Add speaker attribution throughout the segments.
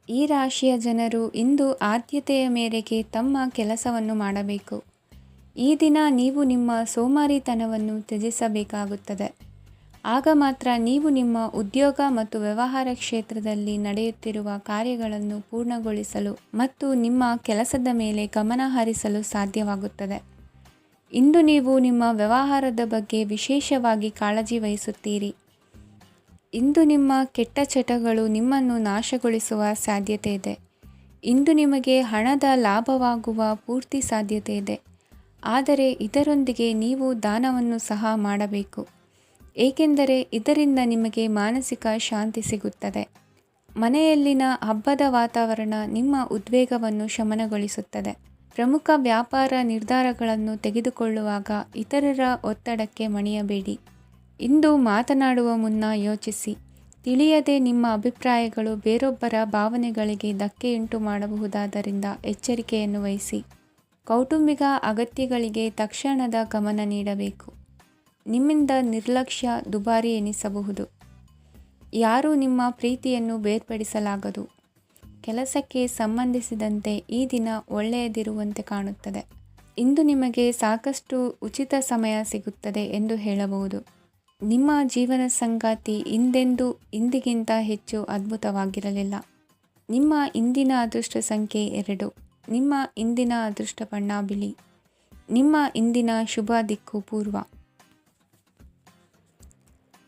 Speaker 1: ಈ ರಾಶಿಯ ಜನರು ಇಂದು ಆದ್ಯತೆಯ ಮೇರೆಗೆ ತಮ್ಮ ಕೆಲಸವನ್ನು ಮಾಡಬೇಕು. ಈ ದಿನ ನೀವು ನಿಮ್ಮ ಸೋಮಾರಿತನವನ್ನು ತ್ಯಜಿಸಬೇಕಾಗುತ್ತದೆ. ಆಗ ಮಾತ್ರ ನೀವು ನಿಮ್ಮ ಉದ್ಯೋಗ ಮತ್ತು ವ್ಯವಹಾರ ಕ್ಷೇತ್ರದಲ್ಲಿ ನಡೆಯುತ್ತಿರುವ ಕಾರ್ಯಗಳನ್ನು ಪೂರ್ಣಗೊಳಿಸಲು ಮತ್ತು ನಿಮ್ಮ ಕೆಲಸದ ಮೇಲೆ ಗಮನ ಹರಿಸಲು ಸಾಧ್ಯವಾಗುತ್ತದೆ. ಇಂದು ನೀವು ನಿಮ್ಮ ವ್ಯವಹಾರದ ಬಗ್ಗೆ ವಿಶೇಷವಾಗಿ ಕಾಳಜಿ ವಹಿಸುತ್ತೀರಿ. ಇಂದು ನಿಮ್ಮ ಕೆಟ್ಟ ಚಟಗಳು ನಿಮ್ಮನ್ನು ನಾಶಗೊಳಿಸುವ ಸಾಧ್ಯತೆ ಇದೆ. ಇಂದು ನಿಮಗೆ ಹಣದ ಲಾಭವಾಗುವ ಪೂರ್ತಿ ಸಾಧ್ಯತೆ ಇದೆ. ಆದರೆ ಇದರೊಂದಿಗೆ ನೀವು ದಾನವನ್ನು ಸಹ ಮಾಡಬೇಕು, ಏಕೆಂದರೆ ಇದರಿಂದ ನಿಮಗೆ ಮಾನಸಿಕ ಶಾಂತಿ ಸಿಗುತ್ತದೆ. ಮನೆಯಲ್ಲಿನ ಹಬ್ಬದ ವಾತಾವರಣ ನಿಮ್ಮ ಉದ್ವೇಗವನ್ನು ಶಮನಗೊಳಿಸುತ್ತದೆ. ಪ್ರಮುಖ ವ್ಯಾಪಾರ ನಿರ್ಧಾರಗಳನ್ನು ತೆಗೆದುಕೊಳ್ಳುವಾಗ ಇತರರ ಒತ್ತಡಕ್ಕೆ ಮಣಿಯಬೇಡಿ. ಇಂದು ಮಾತನಾಡುವ ಮುನ್ನ ಯೋಚಿಸಿ. ತಿಳಿಯದೆ ನಿಮ್ಮ ಅಭಿಪ್ರಾಯಗಳು ಬೇರೊಬ್ಬರ ಭಾವನೆಗಳಿಗೆ ಧಕ್ಕೆಯುಂಟು ಮಾಡಬಹುದಾದ್ದರಿಂದ ಎಚ್ಚರಿಕೆಯನ್ನು ವಹಿಸಿ. ಕೌಟುಂಬಿಕ ಅಗತ್ಯಗಳಿಗೆ ತಕ್ಷಣದ ಗಮನ ನೀಡಬೇಕು. ನಿಮ್ಮಿಂದ ನಿರ್ಲಕ್ಷ್ಯ ದುಬಾರಿ ಎನಿಸಬಹುದು. ಯಾರೂ ನಿಮ್ಮ ಪ್ರೀತಿಯನ್ನು ಬೇರ್ಪಡಿಸಲಾಗದು. ಕೆಲಸಕ್ಕೆ ಸಂಬಂಧಿಸಿದಂತೆ ಈ ದಿನ ಒಳ್ಳೆಯದಿರುವಂತೆ ಕಾಣುತ್ತದೆ. ಇಂದು ನಿಮಗೆ ಸಾಕಷ್ಟು ಉಚಿತ ಸಮಯ ಸಿಗುತ್ತದೆ ಎಂದು ಹೇಳಬಹುದು. ನಿಮ್ಮ ಜೀವನ ಸಂಗಾತಿ ಇಂದಿಗಿಂತ ಹೆಚ್ಚು ಅದ್ಭುತವಾಗಿರಲಿಲ್ಲ. ನಿಮ್ಮ ಇಂದಿನ ಅದೃಷ್ಟ ಸಂಖ್ಯೆ 2. ನಿಮ್ಮ ಇಂದಿನ ಅದೃಷ್ಟ ಬಣ್ಣ ಬಿಳಿ. ನಿಮ್ಮ ಇಂದಿನ ಶುಭ ದಿಕ್ಕು ಪೂರ್ವ.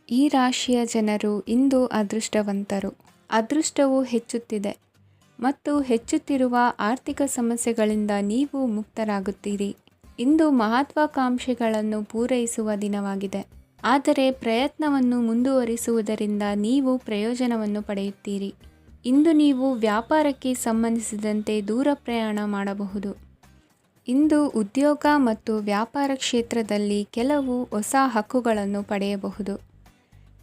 Speaker 1: ಈ ರಾಶಿಯ ಜನರು ಇಂದು ಅದೃಷ್ಟವಂತರು. ಅದೃಷ್ಟವು ಹೆಚ್ಚುತ್ತಿದೆ ಮತ್ತು ಹೆಚ್ಚುತ್ತಿರುವ ಆರ್ಥಿಕ ಸಮಸ್ಯೆಗಳಿಂದ ನೀವು ಮುಕ್ತರಾಗುತ್ತೀರಿ. ಇಂದು ಮಹತ್ವಾಕಾಂಕ್ಷೆಗಳನ್ನು ಪೂರೈಸುವ ದಿನವಾಗಿದೆ. ಆದರೆ ಪ್ರಯತ್ನವನ್ನು ಮುಂದುವರಿಸುವುದರಿಂದ ನೀವು ಪ್ರಯೋಜನವನ್ನು ಪಡೆಯುತ್ತೀರಿ. ಇಂದು ನೀವು ವ್ಯಾಪಾರಕ್ಕೆ ಸಂಬಂಧಿಸಿದಂತೆ ದೂರ ಪ್ರಯಾಣ ಮಾಡಬಹುದು. ಇಂದು ಉದ್ಯೋಗ ಮತ್ತು ವ್ಯಾಪಾರ ಕ್ಷೇತ್ರದಲ್ಲಿ ಕೆಲವು ಹೊಸ ಹಕ್ಕುಗಳನ್ನು ಪಡೆಯಬಹುದು.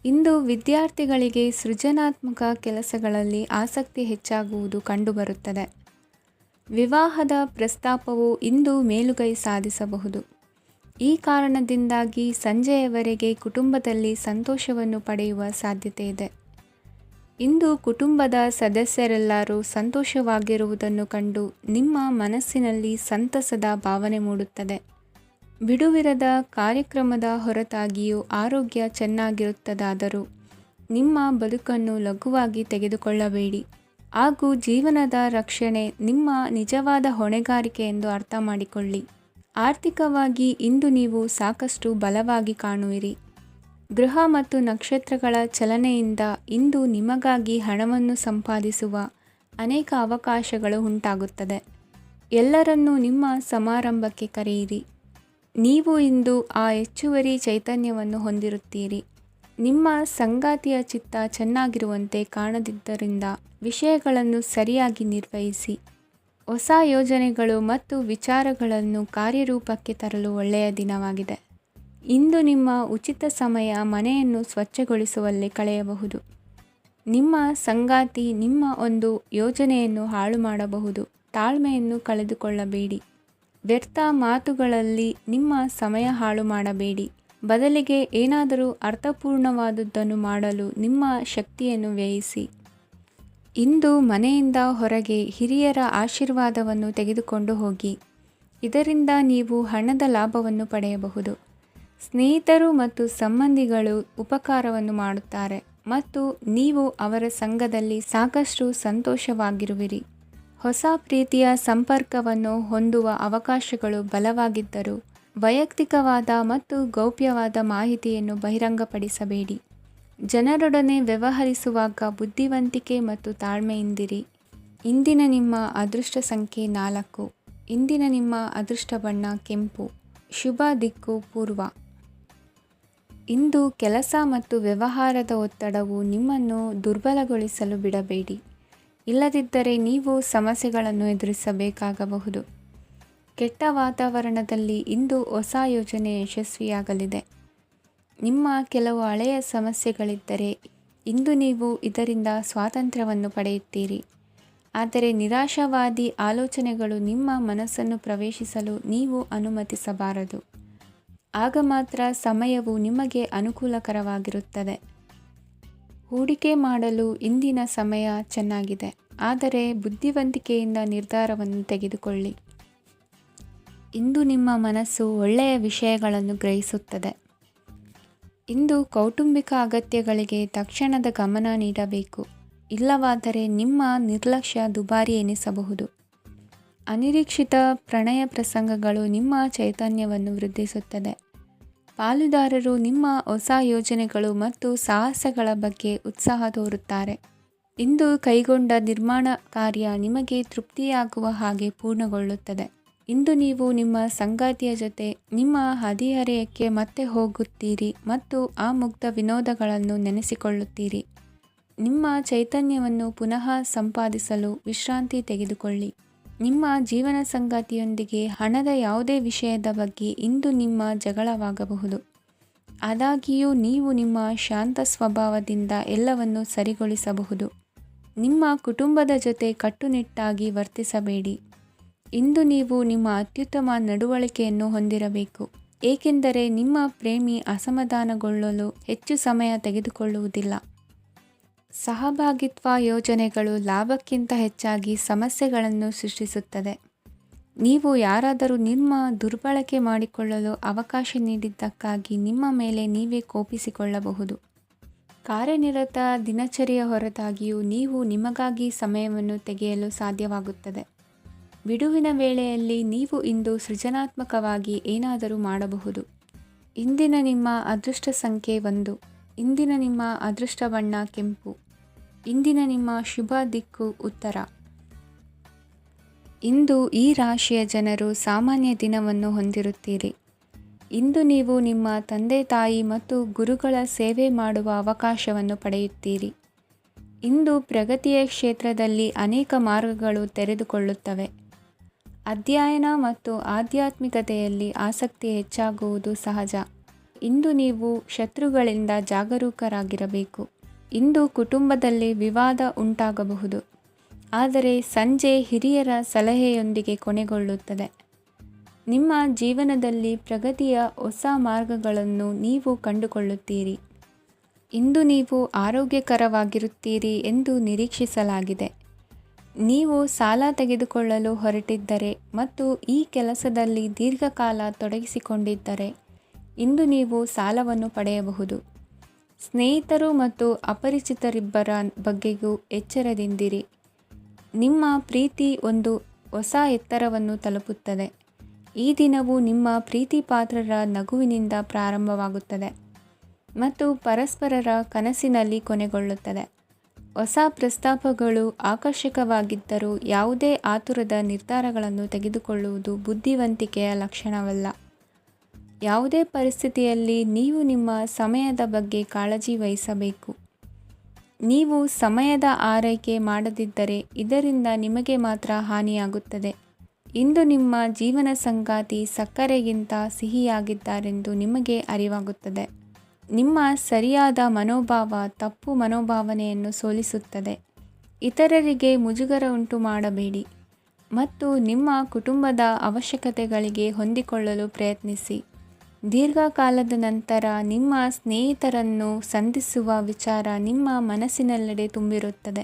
Speaker 1: ಇಂದು ವಿದ್ಯಾರ್ಥಿಗಳಿಗೆ ಸೃಜನಾತ್ಮಕ ಕೆಲಸಗಳಲ್ಲಿ ಆಸಕ್ತಿ ಹೆಚ್ಚಾಗುವುದು ಕಂಡುಬರುತ್ತದೆ. ವಿವಾಹದ ಪ್ರಸ್ತಾಪವು ಇಂದು ಮೇಲುಗೈ ಸಾಧಿಸಬಹುದು. ಈ ಕಾರಣದಿಂದಾಗಿ ಸಂಜೆಯವರೆಗೆ ಕುಟುಂಬದಲ್ಲಿ ಸಂತೋಷವನ್ನು ಪಡೆಯುವ ಸಾಧ್ಯತೆ ಇದೆ. ಇಂದು ಕುಟುಂಬದ ಸದಸ್ಯರೆಲ್ಲರೂ ಸಂತೋಷವಾಗಿರುವುದನ್ನು ಕಂಡು ನಿಮ್ಮ ಮನಸ್ಸಿನಲ್ಲಿ ಸಂತಸದ ಭಾವನೆ ಮೂಡುತ್ತದೆ. ಬಿಡುವಿರದ ಕಾರ್ಯಕ್ರಮದ ಹೊರತಾಗಿಯೂ ಆರೋಗ್ಯ ಚೆನ್ನಾಗಿರುತ್ತದಾದರೂ ನಿಮ್ಮ ಬದುಕನ್ನು ಲಘುವಾಗಿ ತೆಗೆದುಕೊಳ್ಳಬೇಡಿ ಹಾಗೂ ಜೀವನದ ರಕ್ಷಣೆ ನಿಮ್ಮ ನಿಜವಾದ ಹೊಣೆಗಾರಿಕೆ ಎಂದು ಅರ್ಥ ಮಾಡಿಕೊಳ್ಳಿ. ಆರ್ಥಿಕವಾಗಿ ಇಂದು ನೀವು ಸಾಕಷ್ಟು ಬಲವಾಗಿ ಕಾಣುವಿರಿ. ಗ್ರಹ ಮತ್ತು ನಕ್ಷತ್ರಗಳ ಚಲನೆಯಿಂದ ಇಂದು ನಿಮಗಾಗಿ ಹಣವನ್ನು ಸಂಪಾದಿಸುವ ಅನೇಕ ಅವಕಾಶಗಳು ಉಂಟಾಗುತ್ತದೆ. ಎಲ್ಲರನ್ನೂ ನಿಮ್ಮ ಸಮಾರಂಭಕ್ಕೆ ಕರೆಯಿರಿ. ನೀವು ಇಂದು ಆ ಹೆಚ್ಚುವರಿ ಚೈತನ್ಯವನ್ನು ಹೊಂದಿರುತ್ತೀರಿ. ನಿಮ್ಮ ಸಂಗಾತಿಯ ಚಿತ್ತ ಚೆನ್ನಾಗಿರುವಂತೆ ಕಾಣದಿದ್ದರಿಂದ ವಿಷಯಗಳನ್ನು ಸರಿಯಾಗಿ ನಿರ್ವಹಿಸಿ. ಹೊಸ ಯೋಜನೆಗಳು ಮತ್ತು ವಿಚಾರಗಳನ್ನು ಕಾರ್ಯರೂಪಕ್ಕೆ ತರಲು ಒಳ್ಳೆಯ ದಿನವಾಗಿದೆ. ಇಂದು ನಿಮ್ಮ ಉಚಿತ ಸಮಯ ಮನೆಯನ್ನು ಸ್ವಚ್ಛಗೊಳಿಸುವಲ್ಲಿ ಕಳೆಯಬಹುದು. ನಿಮ್ಮ ಸಂಗಾತಿ ನಿಮ್ಮ ಒಂದು ಯೋಜನೆಯನ್ನು ಹಾಳು ಮಾಡಬಹುದು. ತಾಳ್ಮೆಯನ್ನು ಕಳೆದುಕೊಳ್ಳಬೇಡಿ. ವ್ಯರ್ಥ ಮಾತುಗಳಲ್ಲಿ ನಿಮ್ಮ ಸಮಯ ಹಾಳು ಮಾಡಬೇಡಿ. ಬದಲಿಗೆ ಏನಾದರೂ ಅರ್ಥಪೂರ್ಣವಾದುದನ್ನು ಮಾಡಲು ನಿಮ್ಮ ಶಕ್ತಿಯನ್ನು ವ್ಯಯಿಸಿ. ಇಂದು ಮನೆಯಿಂದ ಹೊರಗೆ ಹಿರಿಯರ ಆಶೀರ್ವಾದವನ್ನು ತೆಗೆದುಕೊಂಡು ಹೋಗಿ. ಇದರಿಂದ ನೀವು ಹಣದ ಲಾಭವನ್ನು ಪಡೆಯಬಹುದು. ಸ್ನೇಹಿತರು ಮತ್ತು ಸಂಬಂಧಿಗಳು ಉಪಕಾರವನ್ನು ಮಾಡುತ್ತಾರೆ ಮತ್ತು ನೀವು ಅವರ ಸಂಘದಲ್ಲಿ ಸಾಕಷ್ಟು ಸಂತೋಷವಾಗಿರುವಿರಿ. ಹೊಸ ಪ್ರೀತಿಯ ಸಂಪರ್ಕವನ್ನು ಹೊಂದುವ ಅವಕಾಶಗಳು ಬಲವಾಗಿದ್ದರೂ ವೈಯಕ್ತಿಕವಾದ ಮತ್ತು ಗೌಪ್ಯವಾದ ಮಾಹಿತಿಯನ್ನು ಬಹಿರಂಗಪಡಿಸಬೇಡಿ. ಜನರೊಡನೆ ವ್ಯವಹರಿಸುವಾಗ ಬುದ್ಧಿವಂತಿಕೆ ಮತ್ತು ತಾಳ್ಮೆಯಿಂದಿರಿ. ಇಂದಿನ ನಿಮ್ಮ ಅದೃಷ್ಟ ಸಂಖ್ಯೆ 4. ಇಂದಿನ ನಿಮ್ಮ ಅದೃಷ್ಟ ಬಣ್ಣ ಕೆಂಪು. ಶುಭ ದಿಕ್ಕು ಪೂರ್ವ. ಇಂದು ಕೆಲಸ ಮತ್ತು ವ್ಯವಹಾರದ ಒತ್ತಡವು ನಿಮ್ಮನ್ನು ದುರ್ಬಲಗೊಳಿಸಲು ಬಿಡಬೇಡಿ. ಇಲ್ಲದಿದ್ದರೆ ನೀವು ಸಮಸ್ಯೆಗಳನ್ನು ಎದುರಿಸಬೇಕಾಗಬಹುದು. ಕೆಟ್ಟ ವಾತಾವರಣದಲ್ಲಿ ಇಂದು ಹೊಸ ಯೋಜನೆ ಯಶಸ್ವಿಯಾಗಲಿದೆ. ನಿಮ್ಮ ಕೆಲವು ಹಳೆಯ ಸಮಸ್ಯೆಗಳಿದ್ದರೆ ಇಂದು ನೀವು ಇದರಿಂದ ಸ್ವಾತಂತ್ರ್ಯವನ್ನು ಪಡೆಯುತ್ತೀರಿ. ಆದರೆ ನಿರಾಶಾವಾದಿ ಆಲೋಚನೆಗಳು ನಿಮ್ಮ ಮನಸ್ಸನ್ನು ಪ್ರವೇಶಿಸಲು ನೀವು ಅನುಮತಿಸಬಾರದು. ಆಗ ಮಾತ್ರ ಸಮಯವು ನಿಮಗೆ ಅನುಕೂಲಕರವಾಗಿರುತ್ತದೆ. ಹೂಡಿಕೆ ಮಾಡಲು ಇಂದಿನ ಸಮಯ ಚೆನ್ನಾಗಿದೆ. ಆದರೆ ಬುದ್ಧಿವಂತಿಕೆಯಿಂದ ನಿರ್ಧಾರವನ್ನು ತೆಗೆದುಕೊಳ್ಳಿ. ಇಂದು ನಿಮ್ಮ ಮನಸ್ಸು ಒಳ್ಳೆಯ ವಿಷಯಗಳನ್ನು ಗ್ರಹಿಸುತ್ತದೆ. ಇಂದು ಕೌಟುಂಬಿಕ ಅಗತ್ಯಗಳಿಗೆ ತಕ್ಷಣದ ಗಮನ ನೀಡಬೇಕು, ಇಲ್ಲವಾದರೆ ನಿಮ್ಮ ನಿರ್ಲಕ್ಷ್ಯ ದುಬಾರಿ ಎನಿಸಬಹುದು. ಅನಿರೀಕ್ಷಿತ ಪ್ರಣಯ ಪ್ರಸಂಗಗಳು ನಿಮ್ಮ ಚೈತನ್ಯವನ್ನು ವೃದ್ಧಿಸುತ್ತದೆ. ಪಾಲುದಾರರು ನಿಮ್ಮ ಹೊಸ ಯೋಜನೆಗಳು ಮತ್ತು ಸಾಹಸಗಳ ಬಗ್ಗೆ ಉತ್ಸಾಹ ತೋರುತ್ತಾರೆ. ಇಂದು ಕೈಗೊಂಡ ನಿರ್ಮಾಣ ಕಾರ್ಯ ನಿಮಗೆ ತೃಪ್ತಿಯಾಗುವ ಹಾಗೆ ಪೂರ್ಣಗೊಳ್ಳುತ್ತದೆ. ಇಂದು ನೀವು ನಿಮ್ಮ ಸಂಗಾತಿಯ ಜೊತೆ ನಿಮ್ಮ ಹದಿಹರೆಯಕ್ಕೆ ಮತ್ತೆ ಹೋಗುತ್ತೀರಿ ಮತ್ತು ಆ ಮುಗ್ಧ ವಿನೋದಗಳನ್ನು ನೆನೆಸಿಕೊಳ್ಳುತ್ತೀರಿ. ನಿಮ್ಮ ಚೈತನ್ಯವನ್ನು ಪುನಃ ಸಂಪಾದಿಸಲು ವಿಶ್ರಾಂತಿ ತೆಗೆದುಕೊಳ್ಳಿ. ನಿಮ್ಮ ಜೀವನ ಸಂಗಾತಿಯೊಂದಿಗೆ ಹಣದ ಯಾವುದೇ ವಿಷಯದ ಬಗ್ಗೆ ಇಂದು ನಿಮ್ಮ ಜಗಳವಾಗಬಹುದು. ಆದಾಗ್ಯೂ ನೀವು ನಿಮ್ಮ ಶಾಂತ ಸ್ವಭಾವದಿಂದ ಎಲ್ಲವನ್ನೂ ಸರಿಗೊಳಿಸಬಹುದು. ನಿಮ್ಮ ಕುಟುಂಬದ ಜೊತೆ ಕಟ್ಟುನಿಟ್ಟಾಗಿ ವರ್ತಿಸಬೇಡಿ. ಇಂದು ನೀವು ನಿಮ್ಮ ಅತ್ಯುತ್ತಮ ನಡವಳಿಕೆಯನ್ನು ಹೊಂದಿರಬೇಕು, ಏಕೆಂದರೆ ನಿಮ್ಮ ಪ್ರೇಮಿ ಅಸಮಾಧಾನಗೊಳ್ಳಲು ಹೆಚ್ಚು ಸಮಯ ತೆಗೆದುಕೊಳ್ಳುವುದಿಲ್ಲ. ಸಹಭಾಗಿತ್ವ ಯೋಜನೆಗಳು ಲಾಭಕ್ಕಿಂತ ಹೆಚ್ಚಾಗಿ ಸಮಸ್ಯೆಗಳನ್ನು ಸೃಷ್ಟಿಸುತ್ತದೆ. ನೀವು ಯಾರಾದರೂ ನಿಮ್ಮ ದುರ್ಬಳಕೆ ಮಾಡಿಕೊಳ್ಳಲು ಅವಕಾಶ ನೀಡಿದ್ದಕ್ಕಾಗಿ ನಿಮ್ಮ ಮೇಲೆ ನೀವೇ ಕೋಪಿಸಿಕೊಳ್ಳಬಹುದು. ಕಾರ್ಯನಿರತ ದಿನಚರಿಯ ಹೊರತಾಗಿಯೂ ನೀವು ನಿಮಗಾಗಿ ಸಮಯವನ್ನು ತೆಗೆಯಲು ಸಾಧ್ಯವಾಗುತ್ತದೆ. ಬಿಡುವಿನ ವೇಳೆಯಲ್ಲಿ ನೀವು ಇಂದು ಸೃಜನಾತ್ಮಕವಾಗಿ ಏನಾದರೂ ಮಾಡಬಹುದು. ಇಂದಿನ ನಿಮ್ಮ ಅದೃಷ್ಟ ಸಂಖ್ಯೆ 1. ಇಂದಿನ ನಿಮ್ಮ ಅದೃಷ್ಟ ಬಣ್ಣ ಕೆಂಪು. ಇಂದಿನ ನಿಮ್ಮ ಶುಭ ದಿಕ್ಕು ಉತ್ತರ. ಇಂದು ಈ ರಾಶಿಯ ಜನರು ಸಾಮಾನ್ಯ ದಿನವನ್ನು ಹೊಂದಿರುತ್ತೀರಿ. ಇಂದು ನೀವು ನಿಮ್ಮ ತಂದೆ ತಾಯಿ ಮತ್ತು ಗುರುಗಳ ಸೇವೆ ಮಾಡುವ ಅವಕಾಶವನ್ನು ಪಡೆಯುತ್ತೀರಿ. ಇಂದು ಪ್ರಗತಿಯ ಕ್ಷೇತ್ರದಲ್ಲಿ ಅನೇಕ ಮಾರ್ಗಗಳು ತೆರೆದುಕೊಳ್ಳುತ್ತವೆ. ಅಧ್ಯಯನ ಮತ್ತು ಆಧ್ಯಾತ್ಮಿಕತೆಯಲ್ಲಿ ಆಸಕ್ತಿ ಹೆಚ್ಚಾಗುವುದು ಸಹಜ. ಇಂದು ನೀವು ಶತ್ರುಗಳಿಂದ ಜಾಗರೂಕರಾಗಿರಬೇಕು. ಇಂದು ಕುಟುಂಬದಲ್ಲಿ ವಿವಾದ ಉಂಟಾಗಬಹುದು, ಆದರೆ ಸಂಜೆ ಹಿರಿಯರ ಸಲಹೆಯೊಂದಿಗೆ ಕೊನೆಗೊಳ್ಳುತ್ತದೆ. ನಿಮ್ಮ ಜೀವನದಲ್ಲಿ ಪ್ರಗತಿಯ ಹೊಸ ಮಾರ್ಗಗಳನ್ನು ನೀವು ಕಂಡುಕೊಳ್ಳುತ್ತೀರಿ. ಇಂದು ನೀವು ಆರೋಗ್ಯಕರವಾಗಿರುತ್ತೀರಿ ಎಂದು ನಿರೀಕ್ಷಿಸಲಾಗಿದೆ. ನೀವು ಸಾಲ ತೆಗೆದುಕೊಳ್ಳಲು ಹೊರಟಿದ್ದರೆ ಮತ್ತು ಈ ಕೆಲಸದಲ್ಲಿ ದೀರ್ಘಕಾಲ ತೊಡಗಿಸಿಕೊಂಡಿದ್ದರೆ ಇಂದು ನೀವು ಸಾಲವನ್ನು ಪಡೆಯಬಹುದು. ಸ್ನೇಹಿತರು ಮತ್ತು ಅಪರಿಚಿತರಿಬ್ಬರ ಬಗ್ಗೆಯೂ ಎಚ್ಚರದಿಂದಿರಿ. ನಿಮ್ಮ ಪ್ರೀತಿ ಒಂದು ಹೊಸ ಎತ್ತರವನ್ನು ತಲುಪುತ್ತದೆ. ಈ ದಿನವು ನಿಮ್ಮ ಪ್ರೀತಿ ಪಾತ್ರರ ನಗುವಿನಿಂದ ಪ್ರಾರಂಭವಾಗುತ್ತದೆ ಮತ್ತು ಪರಸ್ಪರರ ಕನಸಿನಲ್ಲಿ ಕೊನೆಗೊಳ್ಳುತ್ತದೆ. ಹೊಸ ಪ್ರಸ್ತಾಪಗಳು ಆಕರ್ಷಕವಾಗಿದ್ದರೂ ಯಾವುದೇ ಆತುರದ ನಿರ್ಧಾರಗಳನ್ನು ತೆಗೆದುಕೊಳ್ಳುವುದು ಬುದ್ಧಿವಂತಿಕೆಯ ಲಕ್ಷಣವಲ್ಲ. ಯಾವುದೇ ಪರಿಸ್ಥಿತಿಯಲ್ಲಿ ನೀವು ನಿಮ್ಮ ಸಮಯದ ಬಗ್ಗೆ ಕಾಳಜಿ ವಹಿಸಬೇಕು. ನೀವು ಸಮಯದ ಆರೈಕೆ ಮಾಡದಿದ್ದರೆ ಇದರಿಂದ ನಿಮಗೆ ಮಾತ್ರ ಹಾನಿಯಾಗುತ್ತದೆ. ಇಂದು ನಿಮ್ಮ ಜೀವನ ಸಂಗಾತಿ ಸಕ್ಕರೆಗಿಂತ ಸಿಹಿಯಾಗಿದ್ದಾರೆಂದು ನಿಮಗೆ ಅರಿವಾಗುತ್ತದೆ. ನಿಮ್ಮ ಸರಿಯಾದ ಮನೋಭಾವ ತಪ್ಪು ಮನೋಭಾವನೆಯನ್ನು ಸೋಲಿಸುತ್ತದೆ. ಇತರರಿಗೆ ಮುಜುಗರ ಉಂಟು ಮಾಡಬೇಡಿ ಮತ್ತು ನಿಮ್ಮ ಕುಟುಂಬದ ಅವಶ್ಯಕತೆಗಳಿಗೆ ಹೊಂದಿಕೊಳ್ಳಲು ಪ್ರಯತ್ನಿಸಿ. ದೀರ್ಘಕಾಲದ ನಂತರ ನಿಮ್ಮ ಸ್ನೇಹಿತರನ್ನು ಸಂಧಿಸುವ ವಿಚಾರ ನಿಮ್ಮ ಮನಸ್ಸಿನೆಲ್ಲೆಡೆ ತುಂಬಿರುತ್ತದೆ.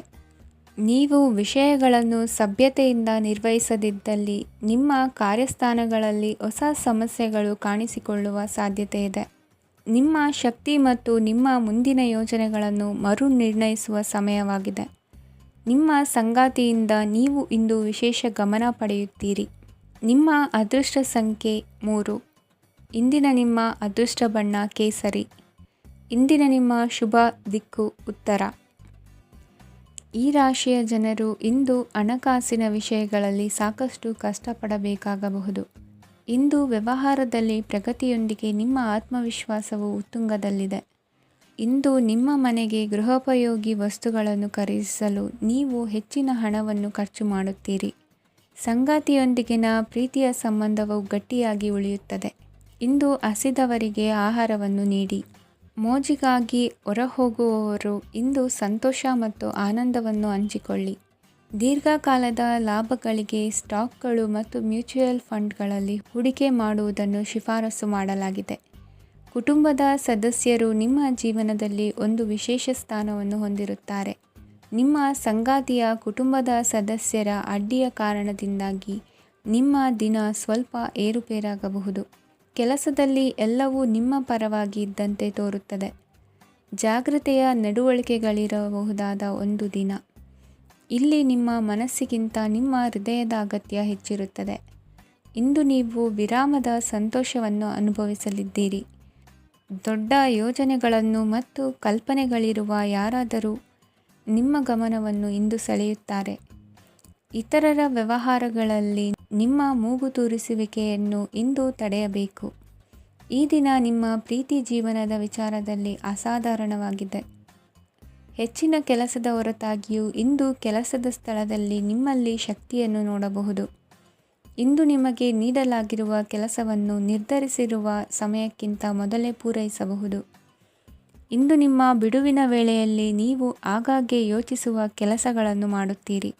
Speaker 1: ನೀವು ವಿಷಯಗಳನ್ನು ಸಭ್ಯತೆಯಿಂದ ನಿರ್ವಹಿಸದಿದ್ದಲ್ಲಿ ನಿಮ್ಮ ಕಾರ್ಯಸ್ಥಾನಗಳಲ್ಲಿ ಹೊಸ ಸಮಸ್ಯೆಗಳು ಕಾಣಿಸಿಕೊಳ್ಳುವ ಸಾಧ್ಯತೆ ಇದೆ. ನಿಮ್ಮ ಶಕ್ತಿ ಮತ್ತು ನಿಮ್ಮ ಮುಂದಿನ ಯೋಜನೆಗಳನ್ನು ಮರು ನಿರ್ಣಯಿಸುವ ಸಮಯವಾಗಿದೆ. ನಿಮ್ಮ ಸಂಗಾತಿಯಿಂದ ನೀವು ಇಂದು ವಿಶೇಷ ಗಮನ ಪಡೆಯುತ್ತೀರಿ. ನಿಮ್ಮ ಅದೃಷ್ಟ ಸಂಖ್ಯೆ 3. ಇಂದಿನ ನಿಮ್ಮ ಅದೃಷ್ಟ ಬಣ್ಣ ಕೇಸರಿ. ಇಂದಿನ ನಿಮ್ಮ ಶುಭ ದಿಕ್ಕು ಉತ್ತರ. ಈ ರಾಶಿಯ ಜನರು ಇಂದು ಹಣಕಾಸಿನ ವಿಷಯಗಳಲ್ಲಿ ಸಾಕಷ್ಟು ಕಷ್ಟಪಡಬೇಕಾಗಬಹುದು. ಇಂದು ವ್ಯವಹಾರದಲ್ಲಿ ಪ್ರಗತಿಯೊಂದಿಗೆ ನಿಮ್ಮ ಆತ್ಮವಿಶ್ವಾಸವು ಉತ್ತುಂಗದಲ್ಲಿದೆ. ಇಂದು ನಿಮ್ಮ ಮನೆಗೆ ಗೃಹೋಪಯೋಗಿ ವಸ್ತುಗಳನ್ನು ಖರೀದಿಸಲು ನೀವು ಹೆಚ್ಚಿನ ಹಣವನ್ನು ಖರ್ಚು ಮಾಡುತ್ತೀರಿ. ಸಂಗಾತಿಯೊಂದಿಗಿನ ಪ್ರೀತಿಯ ಸಂಬಂಧವು ಗಟ್ಟಿಯಾಗಿ ಉಳಿಯುತ್ತದೆ. ಇಂದು ಹಸಿದವರಿಗೆ ಆಹಾರವನ್ನು ನೀಡಿ. ಮೋಜಿಗಾಗಿ ಹೊರಹೋಗುವವರು ಇಂದು ಸಂತೋಷ ಮತ್ತು ಆನಂದವನ್ನು ಹಂಚಿಕೊಳ್ಳಿ. ದೀರ್ಘಕಾಲದ ಲಾಭಗಳಿಗೆ ಸ್ಟಾಕ್ಗಳು ಮತ್ತು ಮ್ಯೂಚುವಲ್ ಫಂಡ್ಗಳಲ್ಲಿ ಹೂಡಿಕೆ ಮಾಡುವುದನ್ನು ಶಿಫಾರಸು ಮಾಡಲಾಗಿದೆ. ಕುಟುಂಬದ ಸದಸ್ಯರು ನಿಮ್ಮ ಜೀವನದಲ್ಲಿ ಒಂದು ವಿಶೇಷ ಸ್ಥಾನವನ್ನು ಹೊಂದಿರುತ್ತಾರೆ. ನಿಮ್ಮ ಸಂಗಾತಿಯ ಕುಟುಂಬದ ಸದಸ್ಯರ ಅಡ್ಡಿಯ ಕಾರಣದಿಂದಾಗಿ ನಿಮ್ಮ ದಿನ ಸ್ವಲ್ಪ ಏರುಪೇರಾಗಬಹುದು. ಕೆಲಸದಲ್ಲಿ ಎಲ್ಲವೂ ನಿಮ್ಮ ಪರವಾಗಿ ಇದ್ದಂತೆ ತೋರುತ್ತದೆ. ಜಾಗ್ರತೆಯ ನಡವಳಿಕೆಗಳಿರಬಹುದಾದ ಒಂದು ದಿನ. ಇಲ್ಲಿ ನಿಮ್ಮ ಮನಸ್ಸಿಗಿಂತ ನಿಮ್ಮ ಹೃದಯದ ಅಗತ್ಯ ಹೆಚ್ಚಿರುತ್ತದೆ. ಇಂದು ನೀವು ವಿರಾಮದ ಸಂತೋಷವನ್ನು ಅನುಭವಿಸಲಿದ್ದೀರಿ. ದೊಡ್ಡ ಯೋಜನೆಗಳನ್ನು ಮತ್ತು ಕಲ್ಪನೆಗಳಿರುವ ಯಾರಾದರೂ ನಿಮ್ಮ ಗಮನವನ್ನು ಇಂದು ಸೆಳೆಯುತ್ತಾರೆ. ಇತರರ ವ್ಯವಹಾರಗಳಲ್ಲಿ ನಿಮ್ಮ ಮೂಗು ತೂರಿಸುವಿಕೆಯನ್ನು ಇಂದು ತಡೆಯಬೇಕು. ಈ ದಿನ ನಿಮ್ಮ ಪ್ರೀತಿ ಜೀವನದ ವಿಚಾರದಲ್ಲಿ ಅಸಾಧಾರಣವಾಗಿದೆ. ಹೆಚ್ಚಿನ ಕೆಲಸದ ಹೊರತಾಗಿಯೂ ಇಂದು ಕೆಲಸದ ಸ್ಥಳದಲ್ಲಿ ನಿಮ್ಮಲ್ಲಿ ಶಕ್ತಿಯನ್ನು ನೋಡಬಹುದು. ಇಂದು ನಿಮಗೆ ನೀಡಲಾಗಿರುವ ಕೆಲಸವನ್ನು ನಿರ್ಧರಿಸಿರುವ ಸಮಯಕ್ಕಿಂತ ಮೊದಲೇ ಪೂರೈಸಬಹುದು. ಇಂದು ನಿಮ್ಮ ಬಿಡುವಿನ ವೇಳೆಯಲ್ಲಿ ನೀವು ಆಗಾಗ್ಗೆ ಯೋಚಿಸುವ ಕೆಲಸಗಳನ್ನು ಮಾಡುತ್ತೀರಿ.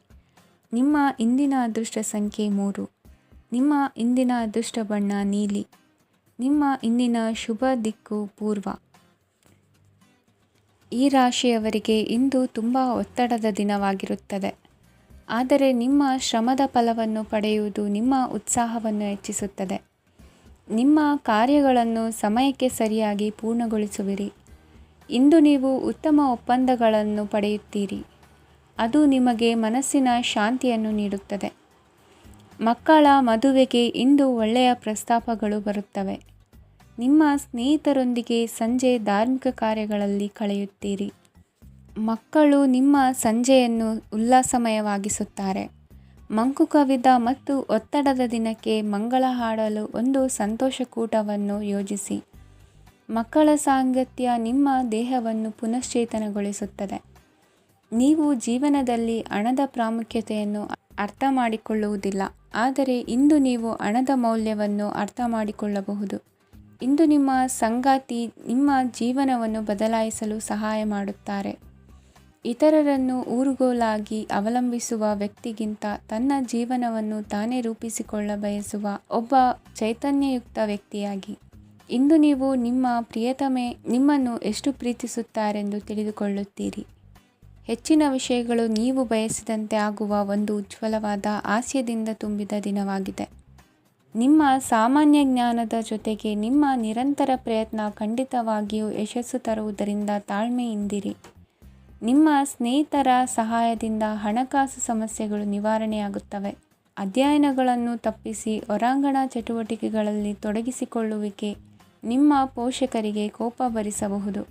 Speaker 1: ನಿಮ್ಮ ಇಂದಿನ ಅದೃಷ್ಟ ಸಂಖ್ಯೆ 3. ನಿಮ್ಮ ಇಂದಿನ ಅದೃಷ್ಟ ಬಣ್ಣ ನೀಲಿ. ನಿಮ್ಮ ಇಂದಿನ ಶುಭ ದಿಕ್ಕು ಪೂರ್ವ. ಈ ರಾಶಿಯವರಿಗೆ ಇಂದು ತುಂಬ ಒತ್ತಡದ ದಿನವಾಗಿರುತ್ತದೆ. ಆದರೆ ನಿಮ್ಮ ಶ್ರಮದ ಫಲವನ್ನು ಪಡೆಯುವುದು ನಿಮ್ಮ ಉತ್ಸಾಹವನ್ನು ಹೆಚ್ಚಿಸುತ್ತದೆ. ನಿಮ್ಮ ಕಾರ್ಯಗಳನ್ನು ಸಮಯಕ್ಕೆ ಸರಿಯಾಗಿ ಪೂರ್ಣಗೊಳಿಸುವಿರಿ. ಇಂದು ನೀವು ಉತ್ತಮ ಒಪ್ಪಂದಗಳನ್ನು ಪಡೆಯುತ್ತೀರಿ. ಅದು ನಿಮಗೆ ಮನಸ್ಸಿನ ಶಾಂತಿಯನ್ನು ನೀಡುತ್ತದೆ. ಮಕ್ಕಳ ಮದುವೆಗೆ ಇಂದು ಒಳ್ಳೆಯ ಪ್ರಸ್ತಾಪಗಳು ಬರುತ್ತವೆ. ನಿಮ್ಮ ಸ್ನೇಹಿತರೊಂದಿಗೆ ಸಂಜೆ ಧಾರ್ಮಿಕ ಕಾರ್ಯಗಳಲ್ಲಿ ಕಳೆಯುತ್ತೀರಿ. ಮಕ್ಕಳು ನಿಮ್ಮ ಸಂಜೆಯನ್ನು ಉಲ್ಲಾಸಮಯವಾಗಿಸುತ್ತಾರೆ. ಮಂಕು ಕವಿದ ಮತ್ತು ಒತ್ತಡದ ದಿನಕ್ಕೆ ಮಂಗಳ ಹಾಡಲು ಒಂದು ಸಂತೋಷಕೂಟವನ್ನು ಯೋಜಿಸಿ. ಮಕ್ಕಳ ಸಾಂಗತ್ಯ ನಿಮ್ಮ ದೇಹವನ್ನು ಪುನಶ್ಚೇತನಗೊಳಿಸುತ್ತದೆ. ನೀವು ಜೀವನದಲ್ಲಿ ಹಣದ ಪ್ರಾಮುಖ್ಯತೆಯನ್ನು ಅರ್ಥ ಮಾಡಿಕೊಳ್ಳುವುದಿಲ್ಲ, ಆದರೆ ಇಂದು ನೀವು ಹಣದ ಮೌಲ್ಯವನ್ನು ಅರ್ಥ ಮಾಡಿಕೊಳ್ಳಬಹುದು. ಇಂದು ನಿಮ್ಮ ಸಂಗಾತಿ ನಿಮ್ಮ ಜೀವನವನ್ನು ಬದಲಾಯಿಸಲು ಸಹಾಯ ಮಾಡುತ್ತಾರೆ. ಇತರರನ್ನು ಊರುಗೋಲಾಗಿ ಅವಲಂಬಿಸುವ ವ್ಯಕ್ತಿಗಿಂತ ತನ್ನ ಜೀವನವನ್ನು ತಾನೇ ರೂಪಿಸಿಕೊಳ್ಳ ಬಯಸುವ ಒಬ್ಬ ಚೈತನ್ಯಯುಕ್ತ ವ್ಯಕ್ತಿಯಾಗಿ ಇಂದು ನೀವು ನಿಮ್ಮ ಪ್ರಿಯತಮೆ ನಿಮ್ಮನ್ನು ಎಷ್ಟು ಪ್ರೀತಿಸುತ್ತಾರೆಂದು ತಿಳಿದುಕೊಳ್ಳುತ್ತೀರಿ. ಹೆಚ್ಚಿನ ವಿಷಯಗಳು ನೀವು ಬಯಸಿದಂತೆ ಆಗುವ ಒಂದು ಉಜ್ವಲವಾದ ಹಾಸ್ಯದಿಂದ ತುಂಬಿದ ದಿನವಾಗಿದೆ. ನಿಮ್ಮ ಸಾಮಾನ್ಯ ಜ್ಞಾನದ ಜೊತೆಗೆ ನಿಮ್ಮ ನಿರಂತರ ಪ್ರಯತ್ನ ಖಂಡಿತವಾಗಿಯೂ ಯಶಸ್ಸು ತರುವುದರಿಂದ ತಾಳ್ಮೆಯಿಂದಿರಿ. ನಿಮ್ಮ ಸ್ನೇಹಿತರ ಸಹಾಯದಿಂದ ಹಣಕಾಸು ಸಮಸ್ಯೆಗಳು ನಿವಾರಣೆಯಾಗುತ್ತವೆ. ಅಧ್ಯಯನಗಳನ್ನು ತಪ್ಪಿಸಿ ಹೊರಾಂಗಣ ಚಟುವಟಿಕೆಗಳಲ್ಲಿ ತೊಡಗಿಸಿಕೊಳ್ಳುವಿಕೆ ನಿಮ್ಮ ಪೋಷಕರಿಗೆ ಕೋಪ ಭರಿಸಬಹುದು.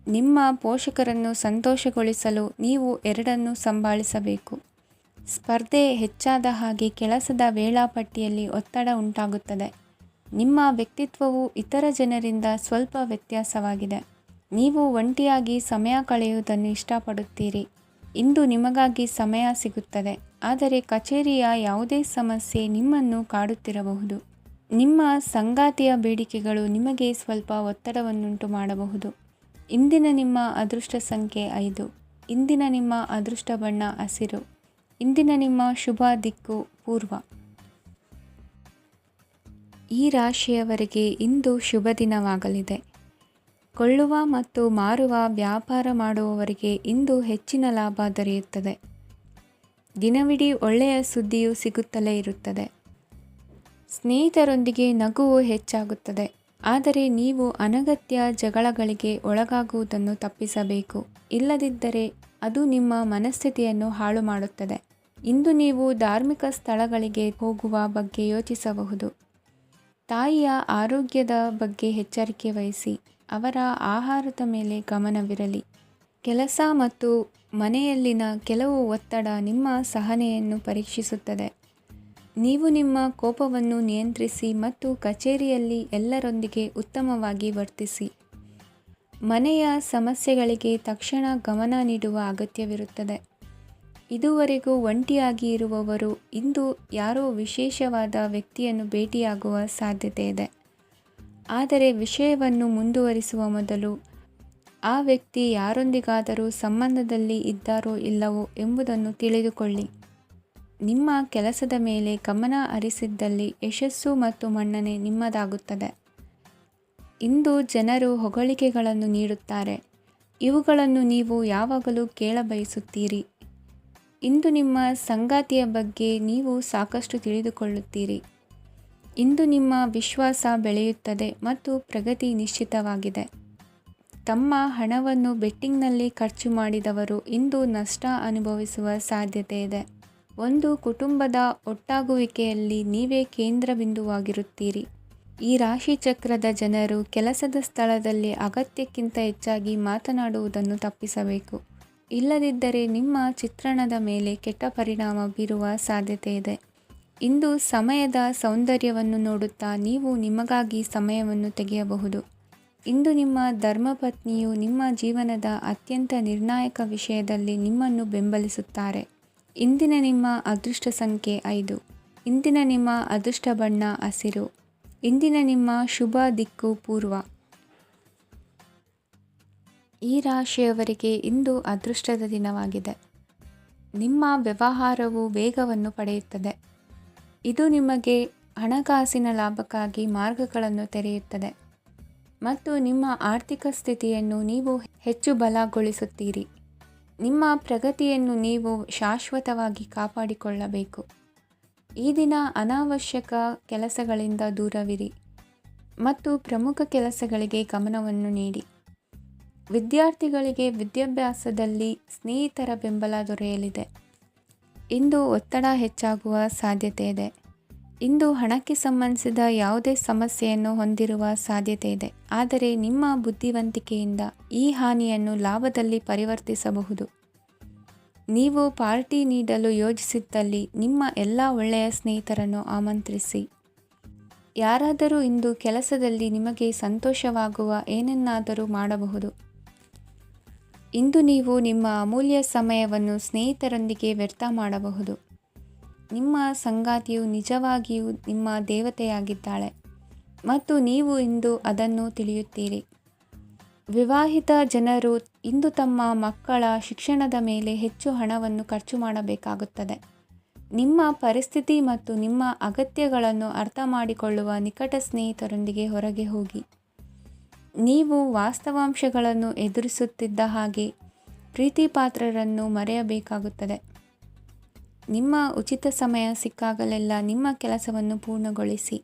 Speaker 1: ನಿಮ್ಮ ಪೋಷಕರನ್ನು ಸಂತೋಷಗೊಳಿಸಲು ನೀವು ಎರಡನ್ನೂ ಸಂಭಾಳಿಸಬೇಕು. ಸ್ಪರ್ಧೆ ಹೆಚ್ಚಾದ ಹಾಗೆ ಕೆಲಸದ ವೇಳಾಪಟ್ಟಿಯಲ್ಲಿ ಒತ್ತಡ ಉಂಟಾಗುತ್ತದೆ. ನಿಮ್ಮ ವ್ಯಕ್ತಿತ್ವವು ಇತರ ಜನರಿಂದ ಸ್ವಲ್ಪ ವ್ಯತ್ಯಾಸವಾಗಿದೆ. ನೀವು ಒಂಟಿಯಾಗಿ ಸಮಯ ಕಳೆಯುವುದನ್ನು ಇಷ್ಟಪಡುತ್ತೀರಿ. ಇಂದು ನಿಮಗಾಗಿ ಸಮಯ ಸಿಗುತ್ತದೆ, ಆದರೆ ಕಚೇರಿಯ ಯಾವುದೇ ಸಮಸ್ಯೆ ನಿಮ್ಮನ್ನು ಕಾಡುತ್ತಿರಬಹುದು. ನಿಮ್ಮ ಸಂಗಾತಿಯ ಬೇಡಿಕೆಗಳು ನಿಮಗೆ ಸ್ವಲ್ಪ ಒತ್ತಡವನ್ನುಂಟು ಮಾಡಬಹುದು. ಇಂದಿನ ನಿಮ್ಮ ಅದೃಷ್ಟ ಸಂಖ್ಯೆ 5. ಇಂದಿನ ನಿಮ್ಮ ಅದೃಷ್ಟ ಬಣ್ಣ ಹಸಿರು. ಇಂದಿನ ನಿಮ್ಮ ಶುಭ ದಿಕ್ಕು ಪೂರ್ವ. ಈ ರಾಶಿಯವರಿಗೆ ಇಂದು ಶುಭ ದಿನವಾಗಲಿದೆ. ಕೊಳ್ಳುವ ಮತ್ತು ಮಾರುವ ವ್ಯಾಪಾರ ಮಾಡುವವರಿಗೆ ಇಂದು ಹೆಚ್ಚಿನ ಲಾಭ ದೊರೆಯುತ್ತದೆ. ದಿನವಿಡೀ ಒಳ್ಳೆಯ ಸುದ್ದಿಯು ಸಿಗುತ್ತಲೇ ಇರುತ್ತದೆ. ಸ್ನೇಹಿತರೊಂದಿಗೆ ನಗುವು ಹೆಚ್ಚಾಗುತ್ತದೆ, ಆದರೆ ನೀವು ಅನಗತ್ಯ ಜಗಳಗಳಿಗೆ ಒಳಗಾಗುವುದನ್ನು ತಪ್ಪಿಸಬೇಕು. ಇಲ್ಲದಿದ್ದರೆ ಅದು ನಿಮ್ಮ ಮನಸ್ಥಿತಿಯನ್ನು ಹಾಳು ಮಾಡುತ್ತದೆ. ಇಂದು ನೀವು ಧಾರ್ಮಿಕ ಸ್ಥಳಗಳಿಗೆ ಹೋಗುವ ಬಗ್ಗೆ ಯೋಚಿಸಬಹುದು. ತಾಯಿಯ ಆರೋಗ್ಯದ ಬಗ್ಗೆ ಎಚ್ಚರಿಕೆ ವಹಿಸಿ. ಅವರ ಆಹಾರದ ಮೇಲೆ ಗಮನವಿರಲಿ. ಕೆಲಸ ಮತ್ತು ಮನೆಯಲ್ಲಿನ ಕೆಲವು ಒತ್ತಡ ನಿಮ್ಮ ಸಹನೆಯನ್ನು ಪರೀಕ್ಷಿಸುತ್ತದೆ. ನೀವು ನಿಮ್ಮ ಕೋಪವನ್ನು ನಿಯಂತ್ರಿಸಿ ಮತ್ತು ಕಚೇರಿಯಲ್ಲಿ ಎಲ್ಲರೊಂದಿಗೆ ಉತ್ತಮವಾಗಿ ವರ್ತಿಸಿ. ಮನೆಯ ಸಮಸ್ಯೆಗಳಿಗೆ ತಕ್ಷಣ ಗಮನ ನೀಡುವ ಅಗತ್ಯವಿರುತ್ತದೆ. ಇದುವರೆಗೂ ಒಂಟಿಯಾಗಿ ಇರುವವರು ಇಂದು ಯಾರೋ ವಿಶೇಷವಾದ ವ್ಯಕ್ತಿಯನ್ನು ಭೇಟಿಯಾಗುವ ಸಾಧ್ಯತೆ ಇದೆ. ಆದರೆ ವಿಷಯವನ್ನು ಮುಂದುವರಿಸುವ ಮೊದಲು ಆ ವ್ಯಕ್ತಿ ಯಾರೊಂದಿಗಾದರೂ ಸಂಬಂಧದಲ್ಲಿ ಇದ್ದಾರೋ ಇಲ್ಲವೋ ಎಂಬುದನ್ನು ತಿಳಿದುಕೊಳ್ಳಿ. ನಿಮ್ಮ ಕೆಲಸದ ಮೇಲೆ ಗಮನ ಹರಿಸಿದ್ದಲ್ಲಿ ಯಶಸ್ಸು ಮತ್ತು ಮನ್ನಣೆ ನಿಮ್ಮದಾಗುತ್ತದೆ. ಇಂದು ಜನರು ಹೊಗಳಿಕೆಗಳನ್ನು ನೀಡುತ್ತಾರೆ. ಇವುಗಳನ್ನು ನೀವು ಯಾವಾಗಲೂ ಕೇಳಬಯಸುತ್ತೀರಿ. ಇಂದು ನಿಮ್ಮ ಸಂಗಾತಿಯ ಬಗ್ಗೆ ನೀವು ಸಾಕಷ್ಟು ತಿಳಿದುಕೊಳ್ಳುತ್ತೀರಿ. ಇಂದು ನಿಮ್ಮ ವಿಶ್ವಾಸ ಬೆಳೆಯುತ್ತದೆ ಮತ್ತು ಪ್ರಗತಿ ನಿಶ್ಚಿತವಾಗಿದೆ. ತಮ್ಮ ಹಣವನ್ನು ಬೆಟ್ಟಿಂಗ್ನಲ್ಲಿ ಖರ್ಚು ಮಾಡಿದವರು ಇಂದು ನಷ್ಟ ಅನುಭವಿಸುವ ಸಾಧ್ಯತೆ ಇದೆ. ಒಂದು ಕುಟುಂಬದ ಒಟ್ಟಾಗುವಿಕೆಯಲ್ಲಿ ನೀವೇ ಕೇಂದ್ರ ಬಿಂದುವಾಗಿರುತ್ತೀರಿ. ಈ ರಾಶಿ ಚಕ್ರದ ಜನರು ಕೆಲಸದ ಸ್ಥಳದಲ್ಲಿ ಅಗತ್ಯಕ್ಕಿಂತ ಹೆಚ್ಚಾಗಿ ಮಾತನಾಡುವುದನ್ನು ತಪ್ಪಿಸಬೇಕು. ಇಲ್ಲದಿದ್ದರೆ ನಿಮ್ಮ ಚಿತ್ರಣದ ಮೇಲೆ ಕೆಟ್ಟ ಪರಿಣಾಮ ಬೀರುವ ಸಾಧ್ಯತೆ ಇದೆ. ಇಂದು ಸಮಯದ ಸೌಂದರ್ಯವನ್ನು ನೋಡುತ್ತಾ ನೀವು ನಿಮಗಾಗಿ ಸಮಯವನ್ನು ತೆಗೆಯಬಹುದು. ಇಂದು ನಿಮ್ಮ ಧರ್ಮಪತ್ನಿಯು ನಿಮ್ಮ ಜೀವನದ ಅತ್ಯಂತ ನಿರ್ಣಾಯಕ ವಿಷಯದಲ್ಲಿ ನಿಮ್ಮನ್ನು ಬೆಂಬಲಿಸುತ್ತಾರೆ. ಇಂದಿನ ನಿಮ್ಮ ಅದೃಷ್ಟ ಸಂಖ್ಯೆ 5. ಇಂದಿನ ನಿಮ್ಮ ಅದೃಷ್ಟ ಬಣ್ಣ ಹಸಿರು. ಇಂದಿನ ನಿಮ್ಮ ಶುಭ ದಿಕ್ಕು ಪೂರ್ವ. ಈ ರಾಶಿಯವರಿಗೆ ಇಂದು ಅದೃಷ್ಟದ ದಿನವಾಗಿದೆ. ನಿಮ್ಮ ವ್ಯವಹಾರವು ವೇಗವನ್ನು ಪಡೆಯುತ್ತದೆ. ಇದು ನಿಮಗೆ ಹಣಕಾಸಿನ ಲಾಭಕ್ಕಾಗಿ ಮಾರ್ಗಗಳನ್ನು ತೆರೆಯುತ್ತದೆ ಮತ್ತು ನಿಮ್ಮ ಆರ್ಥಿಕ ಸ್ಥಿತಿಯನ್ನು ನೀವು ಹೆಚ್ಚು ಬಲಗೊಳಿಸುತ್ತೀರಿ. ನಿಮ್ಮ ಪ್ರಗತಿಯನ್ನು ನೀವು ಶಾಶ್ವತವಾಗಿ ಕಾಪಾಡಿಕೊಳ್ಳಬೇಕು. ಈ ದಿನ ಅನಾವಶ್ಯಕ ಕೆಲಸಗಳಿಂದ ದೂರವಿರಿ ಮತ್ತು ಪ್ರಮುಖ ಕೆಲಸಗಳಿಗೆ ಗಮನವನ್ನು ನೀಡಿ. ವಿದ್ಯಾರ್ಥಿಗಳಿಗೆ ವಿದ್ಯಾಭ್ಯಾಸದಲ್ಲಿ ಸ್ನೇಹಿತರ ಬೆಂಬಲ ದೊರೆಯಲಿದೆ. ಇಂದು ಒತ್ತಡ ಹೆಚ್ಚಾಗುವ ಸಾಧ್ಯತೆ ಇದೆ. ಇಂದು ಹಣಕ್ಕೆ ಸಂಬಂಧಿಸಿದ ಯಾವುದೇ ಸಮಸ್ಯೆಯನ್ನು ಹೊಂದಿರುವ ಸಾಧ್ಯತೆ ಇದೆ. ಆದರೆ ನಿಮ್ಮ ಬುದ್ಧಿವಂತಿಕೆಯಿಂದ ಈ ಹಾನಿಯನ್ನು ಲಾಭದಲ್ಲಿ ಪರಿವರ್ತಿಸಬಹುದು. ನೀವು ಪಾರ್ಟಿ ನೀಡಲು ಯೋಜಿಸಿದ್ದಲ್ಲಿ ನಿಮ್ಮ ಎಲ್ಲ ಒಳ್ಳೆಯ ಸ್ನೇಹಿತರನ್ನು ಆಮಂತ್ರಿಸಿ. ಯಾರಾದರೂ ಇಂದು ಕೆಲಸದಲ್ಲಿ ನಿಮಗೆ ಸಂತೋಷವಾಗುವ ಏನನ್ನಾದರೂ ಮಾಡಬಹುದು. ಇಂದು ನೀವು ನಿಮ್ಮ ಅಮೂಲ್ಯ ಸಮಯವನ್ನು ಸ್ನೇಹಿತರೊಂದಿಗೆ ವ್ಯರ್ಥ ಮಾಡಬಹುದು. ನಿಮ್ಮ ಸಂಗಾತಿಯು ನಿಜವಾಗಿಯೂ ನಿಮ್ಮ ದೇವತೆಯಾಗಿದ್ದಾಳೆ ಮತ್ತು ನೀವು ಇಂದು ಅದನ್ನು ತಿಳಿಯುತ್ತೀರಿ. ವಿವಾಹಿತ ಜನರು ಇಂದು ತಮ್ಮ ಮಕ್ಕಳ ಶಿಕ್ಷಣದ ಮೇಲೆ ಹೆಚ್ಚು ಹಣವನ್ನು ಖರ್ಚು ಮಾಡಬೇಕಾಗುತ್ತದೆ. ನಿಮ್ಮ ಪರಿಸ್ಥಿತಿ ಮತ್ತು ನಿಮ್ಮ ಅಗತ್ಯಗಳನ್ನು ಅರ್ಥ ಮಾಡಿಕೊಳ್ಳುವ ನಿಕಟ ಸ್ನೇಹಿತರೊಂದಿಗೆ ಹೊರಗೆ ಹೋಗಿ. ನೀವು ವಾಸ್ತವಾಂಶಗಳನ್ನು ಎದುರಿಸುತ್ತಿದ್ದ ಹಾಗೆ ಪ್ರೀತಿಪಾತ್ರರನ್ನು ಮರೆಯಬೇಕಾಗುತ್ತದೆ. ನಿಮ್ಮ ಉಚಿತ ಸಮಯ ಸಿಕ್ಕಾಗಲೆಲ್ಲ ನಿಮ್ಮ ಕೆಲಸವನ್ನು ಪೂರ್ಣಗೊಳಿಸಿ.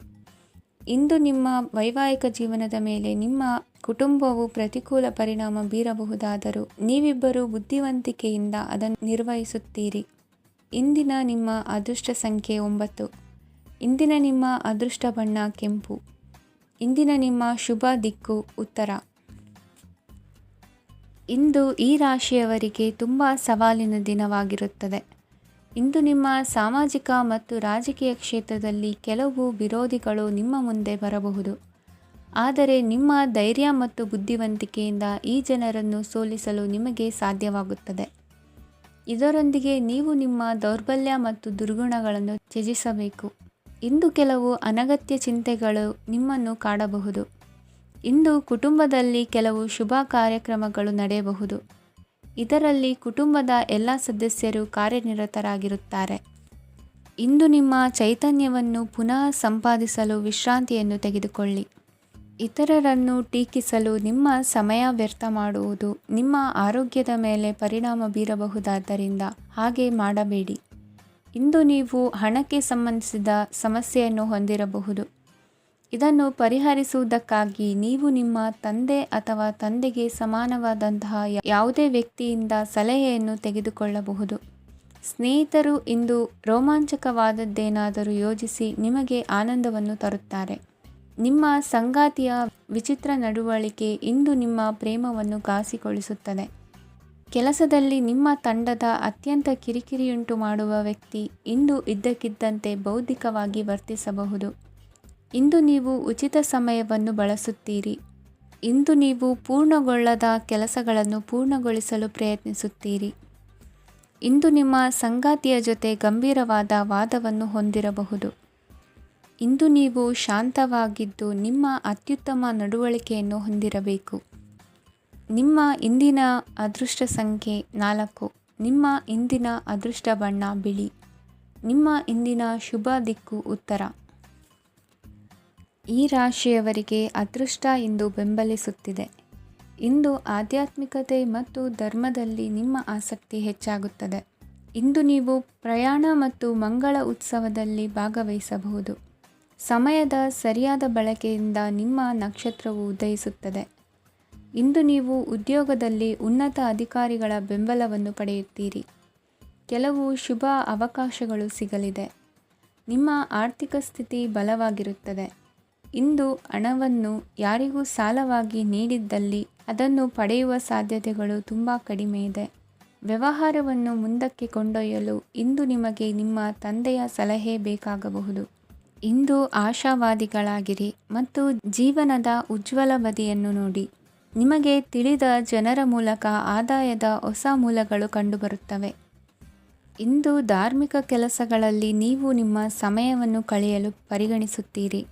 Speaker 1: ಇಂದು ನಿಮ್ಮ ವೈವಾಹಿಕ ಜೀವನದ ಮೇಲೆ ನಿಮ್ಮ ಕುಟುಂಬವು ಪ್ರತಿಕೂಲ ಪರಿಣಾಮ ಬೀರಬಹುದಾದರೂ ನೀವಿಬ್ಬರು ಬುದ್ಧಿವಂತಿಕೆಯಿಂದ ಅದನ್ನು ನಿರ್ವಹಿಸುತ್ತೀರಿ. ಇಂದಿನ ನಿಮ್ಮ ಅದೃಷ್ಟ ಸಂಖ್ಯೆ 9. ಇಂದಿನ ನಿಮ್ಮ ಅದೃಷ್ಟ ಬಣ್ಣ ಕೆಂಪು. ಇಂದಿನ ನಿಮ್ಮ ಶುಭ ದಿಕ್ಕು ಉತ್ತರ. ಇಂದು ಈ ರಾಶಿಯವರಿಗೆ ತುಂಬ ಸವಾಲಿನ ದಿನವಾಗಿರುತ್ತದೆ. ಇಂದು ನಿಮ್ಮ ಸಾಮಾಜಿಕ ಮತ್ತು ರಾಜಕೀಯ ಕ್ಷೇತ್ರದಲ್ಲಿ ಕೆಲವು ವಿರೋಧಿಗಳು ನಿಮ್ಮ ಮುಂದೆ ಬರಬಹುದು. ಆದರೆ ನಿಮ್ಮ ಧೈರ್ಯ ಮತ್ತು ಬುದ್ಧಿವಂತಿಕೆಯಿಂದ ಈ ಜನರನ್ನು ಸೋಲಿಸಲು ನಿಮಗೆ ಸಾಧ್ಯವಾಗುತ್ತದೆ. ಇದರೊಂದಿಗೆ ನೀವು ನಿಮ್ಮ ದೌರ್ಬಲ್ಯ ಮತ್ತು ದುರ್ಗುಣಗಳನ್ನು ತ್ಯಜಿಸಬೇಕು. ಇಂದು ಕೆಲವು ಅನಗತ್ಯ ಚಿಂತೆಗಳು ನಿಮ್ಮನ್ನು ಕಾಡಬಹುದು. ಇಂದು ಕುಟುಂಬದಲ್ಲಿ ಕೆಲವು ಶುಭ ಕಾರ್ಯಕ್ರಮಗಳು ನಡೆಯಬಹುದು. ಇದರಲ್ಲಿ ಕುಟುಂಬದ ಎಲ್ಲ ಸದಸ್ಯರು ಕಾರ್ಯನಿರತರಾಗಿರುತ್ತಾರೆ. ಇಂದು ನಿಮ್ಮ ಚೈತನ್ಯವನ್ನು ಪುನಃ ಸಂಪಾದಿಸಲು ವಿಶ್ರಾಂತಿಯನ್ನು ತೆಗೆದುಕೊಳ್ಳಿ. ಇತರರನ್ನು ಟೀಕಿಸಲು ನಿಮ್ಮ ಸಮಯ ವ್ಯರ್ಥ ಮಾಡುವುದು ನಿಮ್ಮ ಆರೋಗ್ಯದ ಮೇಲೆ ಪರಿಣಾಮ ಬೀರಬಹುದಾದ್ದರಿಂದ ಹಾಗೆ ಮಾಡಬೇಡಿ. ಇಂದು ನೀವು ಹಣಕ್ಕೆ ಸಂಬಂಧಿಸಿದ ಸಮಸ್ಯೆಯನ್ನು ಹೊಂದಿರಬಹುದು. ಇದನ್ನು ಪರಿಹರಿಸುವುದಕ್ಕಾಗಿ ನೀವು ನಿಮ್ಮ ತಂದೆ ಅಥವಾ ತಂದೆಗೆ ಸಮಾನವಾದಂತಹ ಯಾವುದೇ ವ್ಯಕ್ತಿಯಿಂದ ಸಲಹೆಯನ್ನು ತೆಗೆದುಕೊಳ್ಳಬಹುದು. ಸ್ನೇಹಿತರು ಇಂದು ರೋಮಾಂಚಕವಾದದ್ದೇನಾದರೂ ಯೋಜಿಸಿ ನಿಮಗೆ ಆನಂದವನ್ನು ತರುತ್ತಾರೆ. ನಿಮ್ಮ ಸಂಗಾತಿಯ ವಿಚಿತ್ರ ನಡವಳಿಕೆ ಇಂದು ನಿಮ್ಮ ಪ್ರೇಮವನ್ನು ಘಾಸಿಗೊಳಿಸುತ್ತದೆ. ಕೆಲಸದಲ್ಲಿ ನಿಮ್ಮ ತಂಡದ ಅತ್ಯಂತ ಕಿರಿಕಿರಿಯುಂಟು ಮಾಡುವ ವ್ಯಕ್ತಿ ಇಂದು ಇದ್ದಕ್ಕಿದ್ದಂತೆ ಬೌದ್ಧಿಕವಾಗಿ ವರ್ತಿಸಬಹುದು. ಇಂದು ನೀವು ಉಚಿತ ಸಮಯವನ್ನು ಬಳಸುತ್ತೀರಿ. ಇಂದು ನೀವು ಪೂರ್ಣಗೊಳ್ಳದ ಕೆಲಸಗಳನ್ನು ಪೂರ್ಣಗೊಳಿಸಲು ಪ್ರಯತ್ನಿಸುತ್ತೀರಿ. ಇಂದು ನಿಮ್ಮ ಸಂಗಾತಿಯ ಜೊತೆ ಗಂಭೀರವಾದ ವಾದವನ್ನು ಹೊಂದಿರಬಹುದು. ಇಂದು ನೀವು ಶಾಂತವಾಗಿದ್ದು ನಿಮ್ಮ ಅತ್ಯುತ್ತಮ ನಡವಳಿಕೆಯನ್ನು ಹೊಂದಿರಬೇಕು. ನಿಮ್ಮ ಇಂದಿನ ಅದೃಷ್ಟ ಸಂಖ್ಯೆ 4. ನಿಮ್ಮ ಇಂದಿನ ಅದೃಷ್ಟ ಬಣ್ಣ ಬಿಳಿ. ನಿಮ್ಮ ಇಂದಿನ ಶುಭ ದಿಕ್ಕು ಉತ್ತರ. ಈ ರಾಶಿಯವರಿಗೆ ಅದೃಷ್ಟ ಇಂದು ಬೆಂಬಲಿಸುತ್ತಿದೆ. ಇಂದು ಆಧ್ಯಾತ್ಮಿಕತೆ ಮತ್ತು ಧರ್ಮದಲ್ಲಿ ನಿಮ್ಮ ಆಸಕ್ತಿ ಹೆಚ್ಚಾಗುತ್ತದೆ. ಇಂದು ನೀವು ಪ್ರಯಾಣ ಮತ್ತು ಮಂಗಳ ಉತ್ಸವದಲ್ಲಿ ಭಾಗವಹಿಸಬಹುದು. ಸಮಯದ ಸರಿಯಾದ ಬಳಕೆಯಿಂದ ನಿಮ್ಮ ನಕ್ಷತ್ರವು ಉದಯಿಸುತ್ತದೆ. ಇಂದು ನೀವು ಉದ್ಯೋಗದಲ್ಲಿ ಉನ್ನತ ಅಧಿಕಾರಿಗಳ ಬೆಂಬಲವನ್ನು ಪಡೆಯುತ್ತೀರಿ. ಕೆಲವು ಶುಭ ಅವಕಾಶಗಳು ಸಿಗಲಿದೆ. ನಿಮ್ಮ ಆರ್ಥಿಕ ಸ್ಥಿತಿ ಬಲವಾಗಿರುತ್ತದೆ. ಇಂದು ಹಣವನ್ನು ಯಾರಿಗೂ ಸಾಲವಾಗಿ ನೀಡಿದ್ದಲ್ಲಿ ಅದನ್ನು ಪಡೆಯುವ ಸಾಧ್ಯತೆಗಳು ತುಂಬ ಕಡಿಮೆ ಇದೆ. ವ್ಯವಹಾರವನ್ನು ಮುಂದಕ್ಕೆ ಕೊಂಡೊಯ್ಯಲು ಇಂದು ನಿಮಗೆ ನಿಮ್ಮ ತಂದೆಯ ಸಲಹೆ ಬೇಕಾಗಬಹುದು. ಇಂದು ಆಶಾವಾದಿಗಳಾಗಿರಿ ಮತ್ತು ಜೀವನದ ಉಜ್ವಲ ಬದಿಯನ್ನು ನೋಡಿ. ನಿಮಗೆ ತಿಳಿದ ಜನರ ಮೂಲಕ ಆದಾಯದ ಹೊಸ ಮೂಲಗಳು ಕಂಡುಬರುತ್ತವೆ. ಇಂದು ಧಾರ್ಮಿಕ ಕೆಲಸಗಳಲ್ಲಿ ನೀವು ನಿಮ್ಮ ಸಮಯವನ್ನು ಕಳೆಯಲು ಪರಿಗಣಿಸುತ್ತೀರಿ.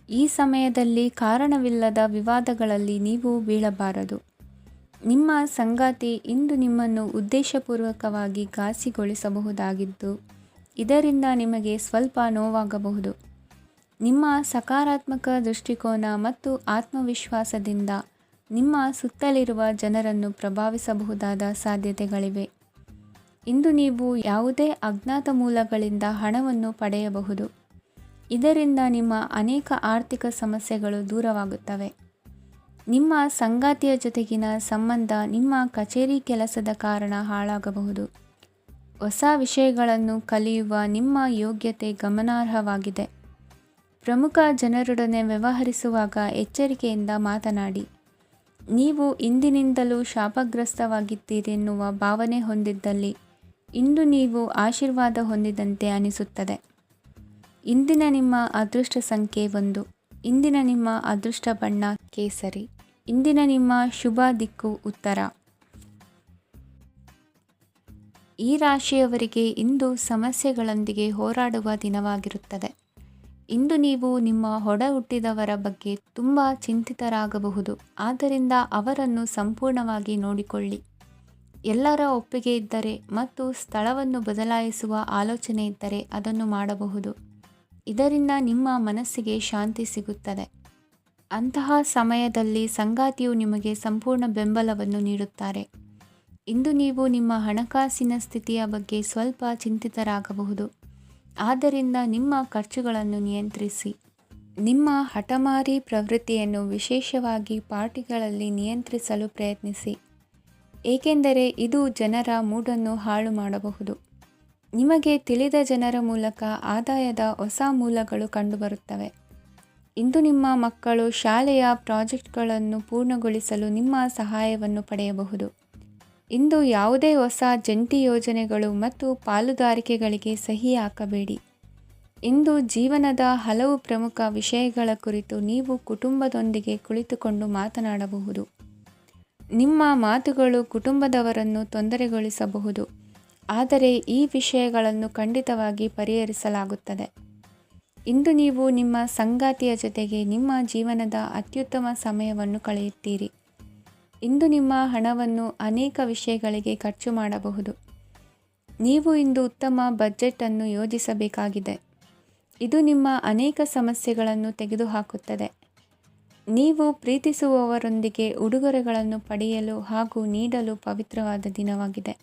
Speaker 1: ಈ ಸಮಯದಲ್ಲಿ ಕಾರಣವಿಲ್ಲದ ವಿವಾದಗಳಲ್ಲಿ ನೀವು ಬೀಳಬಾರದು. ನಿಮ್ಮ ಸಂಗಾತಿ ಇಂದು ನಿಮ್ಮನ್ನು ಉದ್ದೇಶಪೂರ್ವಕವಾಗಿ ಘಾಸಿಗೊಳಿಸಬಹುದಾಗಿದ್ದು, ಇದರಿಂದ ನಿಮಗೆ ಸ್ವಲ್ಪ ನೋವಾಗಬಹುದು. ನಿಮ್ಮ ಸಕಾರಾತ್ಮಕ ದೃಷ್ಟಿಕೋನ ಮತ್ತು ಆತ್ಮವಿಶ್ವಾಸದಿಂದ ನಿಮ್ಮ ಸುತ್ತಲಿರುವ ಜನರನ್ನು ಪ್ರಭಾವಿಸಬಹುದಾದ ಸಾಧ್ಯತೆಗಳಿವೆ. ಇಂದು ನೀವು ಯಾವುದೇ ಅಜ್ಞಾತ ಮೂಲಗಳಿಂದ ಹಣವನ್ನು ಪಡೆಯಬಹುದು. ಇದರಿಂದ ನಿಮ್ಮ ಅನೇಕ ಆರ್ಥಿಕ ಸಮಸ್ಯೆಗಳು ದೂರವಾಗುತ್ತವೆ. ನಿಮ್ಮ ಸಂಗಾತಿಯ ಜೊತೆಗಿನ ಸಂಬಂಧ ನಿಮ್ಮ ಕಚೇರಿ ಕೆಲಸದ ಕಾರಣ ಹಾಳಾಗಬಹುದು. ಹೊಸ ವಿಷಯಗಳನ್ನು ಕಲಿಯುವ ನಿಮ್ಮ ಯೋಗ್ಯತೆ ಗಮನಾರ್ಹವಾಗಿದೆ. ಪ್ರಮುಖ ಜನರೊಡನೆ ವ್ಯವಹರಿಸುವಾಗ ಎಚ್ಚರಿಕೆಯಿಂದ ಮಾತನಾಡಿ. ನೀವು ಇಂದಿನಿಂದಲೂ ಶಾಪಗ್ರಸ್ತವಾಗಿದ್ದೀರೆನ್ನುವ ಭಾವನೆ ಹೊಂದಿದ್ದಲ್ಲಿ ಇಂದು ನೀವು ಆಶೀರ್ವಾದ ಹೊಂದಿದಂತೆ ಅನಿಸುತ್ತದೆ. ಇಂದಿನ ನಿಮ್ಮ ಅದೃಷ್ಟ ಸಂಖ್ಯೆ 1. ಇಂದಿನ ನಿಮ್ಮ ಅದೃಷ್ಟ ಬಣ್ಣ ಕೇಸರಿ. ಇಂದಿನ ನಿಮ್ಮ ಶುಭ ದಿಕ್ಕು ಉತ್ತರ. ಈ ರಾಶಿಯವರಿಗೆ ಇಂದು ಸಮಸ್ಯೆಗಳೊಂದಿಗೆ ಹೋರಾಡುವ ದಿನವಾಗಿರುತ್ತದೆ. ಇಂದು ನೀವು ನಿಮ್ಮ ಒಡ ಹುಟ್ಟಿದವರ ಬಗ್ಗೆ ತುಂಬ ಚಿಂತಿತರಾಗಬಹುದು. ಆದ್ದರಿಂದ ಅವರನ್ನು ಸಂಪೂರ್ಣವಾಗಿ ನೋಡಿಕೊಳ್ಳಿ. ಎಲ್ಲರ ಒಪ್ಪಿಗೆ ಇದ್ದರೆ ಮತ್ತು ಸ್ಥಳವನ್ನು ಬದಲಾಯಿಸುವ ಆಲೋಚನೆ ಇದ್ದರೆ ಅದನ್ನು ಮಾಡಬಹುದು. ಇದರಿಂದ ನಿಮ್ಮ ಮನಸ್ಸಿಗೆ ಶಾಂತಿ ಸಿಗುತ್ತದೆ. ಅಂತಹ ಸಮಯದಲ್ಲಿ ಸಂಗಾತಿಯು ನಿಮಗೆ ಸಂಪೂರ್ಣ ಬೆಂಬಲವನ್ನು ನೀಡುತ್ತಾರೆ. ಇಂದು ನೀವು ನಿಮ್ಮ ಹಣಕಾಸಿನ ಸ್ಥಿತಿಯ ಬಗ್ಗೆ ಸ್ವಲ್ಪ ಚಿಂತಿತರಾಗಬಹುದು. ಆದ್ದರಿಂದ ನಿಮ್ಮ ಖರ್ಚುಗಳನ್ನು ನಿಯಂತ್ರಿಸಿ. ನಿಮ್ಮ ಹಠಮಾರಿ ಪ್ರವೃತ್ತಿಯನ್ನು ವಿಶೇಷವಾಗಿ ಪಾರ್ಟಿಗಳಲ್ಲಿ ನಿಯಂತ್ರಿಸಲು ಪ್ರಯತ್ನಿಸಿ, ಏಕೆಂದರೆ ಇದು ಜನರ ಮೂಡನ್ನು ಹಾಳು ಮಾಡಬಹುದು. ನಿಮಗೆ ತಿಳಿದ ಜನರ ಮೂಲಕ ಆದಾಯದ ಹೊಸ ಮೂಲಗಳು ಕಂಡುಬರುತ್ತವೆ. ಇಂದು ನಿಮ್ಮ ಮಕ್ಕಳು ಶಾಲೆಯ ಪ್ರಾಜೆಕ್ಟ್ಗಳನ್ನು ಪೂರ್ಣಗೊಳಿಸಲು ನಿಮ್ಮ ಸಹಾಯವನ್ನು ಪಡೆಯಬಹುದು. ಇಂದು ಯಾವುದೇ ಹೊಸ ಜಂಟಿ ಯೋಜನೆಗಳು ಮತ್ತು ಪಾಲುದಾರಿಕೆಗಳಿಗೆ ಸಹಿ ಹಾಕಬೇಡಿ. ಇಂದು ಜೀವನದ ಹಲವು ಪ್ರಮುಖ ವಿಷಯಗಳ ಕುರಿತು ನೀವು ಕುಟುಂಬದೊಂದಿಗೆ ಕುಳಿತುಕೊಂಡು ಮಾತನಾಡಬಹುದು. ನಿಮ್ಮ ಮಾತುಗಳು ಕುಟುಂಬದವರನ್ನು ತೊಂದರೆಗೊಳಿಸಬಹುದು, ಆದರೆ ಈ ವಿಷಯಗಳನ್ನು ಖಂಡಿತವಾಗಿ ಪರಿಹರಿಸಲಾಗುತ್ತದೆ. ಇಂದು ನೀವು ನಿಮ್ಮ ಸಂಗಾತಿಯ ಜೊತೆಗೆ ನಿಮ್ಮ ಜೀವನದ ಅತ್ಯುತ್ತಮ ಸಮಯವನ್ನು ಕಳೆಯುತ್ತೀರಿ. ಇಂದು ನಿಮ್ಮ ಹಣವನ್ನು ಅನೇಕ ವಿಷಯಗಳಿಗೆ ಖರ್ಚು ಮಾಡಬಹುದು. ನೀವು ಇಂದು ಉತ್ತಮ ಬಜೆಟ್ ಅನ್ನು ಯೋಜಿಸಬೇಕಾಗಿದೆ. ಇದು ನಿಮ್ಮ ಅನೇಕ ಸಮಸ್ಯೆಗಳನ್ನು ತೆಗೆದುಹಾಕುತ್ತದೆ. ನೀವು ಪ್ರೀತಿಸುವವರೊಂದಿಗೆ ಉಡುಗೊರೆಗಳನ್ನು ಪಡೆಯಲು ಹಾಗೂ ನೀಡಲು ಪವಿತ್ರವಾದ ದಿನವಾಗಿದೆ.